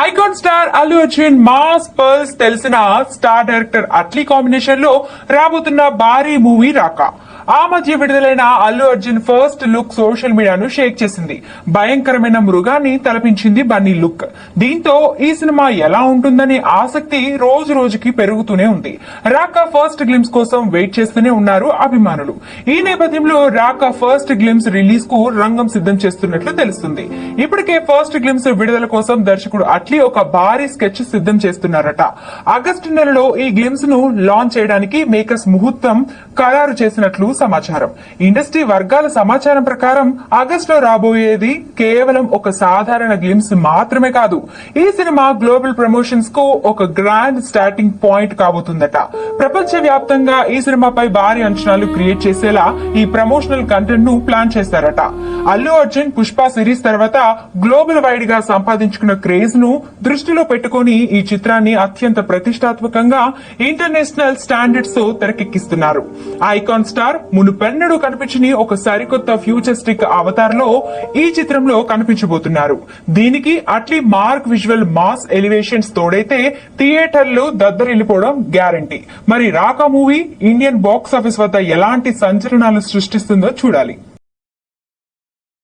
Icon star Allu Arjun mass pearls తెలిసిన star director Atlee combination లో రాబోతున్న భారీ మూవీ రాక. ఆ మధ్య విడుదలైన Allu Arjun first look social మీడియాను షేక్ చేసింది. భయంకరమైన మృగాన్ని తలపించింది బన్నీ లుక్. దీంతో ఈ సినిమా ఎలా ఉంటుందనే ఆసక్తి రోజు రోజుకి పెరుగుతూనే ఉంది. రాక ఫస్ట్ గ్లిమ్స్ కోసం వెయిట్ చేస్తూనే ఉన్నారు అభిమానులు. ఈ నేపథ్యంలో రాక ఫస్ట్ గ్లిమ్స్ రిలీజ్ కు రంగం సిద్ధం చేస్తున్నట్లు తెలుస్తుంది. ఇప్పటికే ఫస్ట్ గ్లిమ్స్ విడుదల కోసం దర్శకుడు అట్లీ ఒక భారీ స్కెచ్ సిద్ధం చేస్తున్నారట. ఆగస్టు నెలలో ఈ గ్లిమ్స్ ను లాంచ్ చేయడానికి మేకర్స్ ముహూర్తం ఖరారు చేసినట్లు సమాచారం. ఇండస్ట్రీ వర్గాల సమాచారం ప్రకారం ఆగస్టులో రాబోయేది కేవలం ఒక సాధారణ గ్లిమ్స్ మాత్రమే కాదు. ఈ సినిమా గ్లోబల్ ప్రమోషన్స్ కు ఒక గ్రాండ్ స్టార్టింగ్ పాయింట్ కాబోతుందట. ప్రపంచ వ్యాప్తంగా ఈ సినిమాపై భారీ అంచనాలు క్రియేట్ చేసేలా ఈ ప్రమోషనల్ కంటెంట్ ను ప్లాన్ చేశారట. అల్లు అర్జున్ పుష్ప సిరీస్ తర్వాత గ్లోబల్ వైడ్ గా సంపాదించుకున్న క్రేజ్ ను దృష్టిలో పెట్టుకుని ఈ చిత్రాన్ని అత్యంత ప్రతిష్టాత్మకంగా ఇంటర్నేషనల్ స్టాండర్డ్స్ తో తెరకెక్కిస్తున్నారు. ఐకాన్ స్టార్ మునుపెన్నడూ కనిపించని ఒక సరికొత్త ఫ్యూచరిస్టిక్ అవతార్ లో ఈ చిత్రంలో కనిపించబోతున్నారు. దీనికి Atlee mark visual mass elevations తోడైతే థియేటర్లు దద్దరిల్లిపోవడం గ్యారంటీ. మరి Raka movie Indian box office వద్ద ఎలాంటి సంచలనాలు సృష్టిస్తుందో చూడాలి.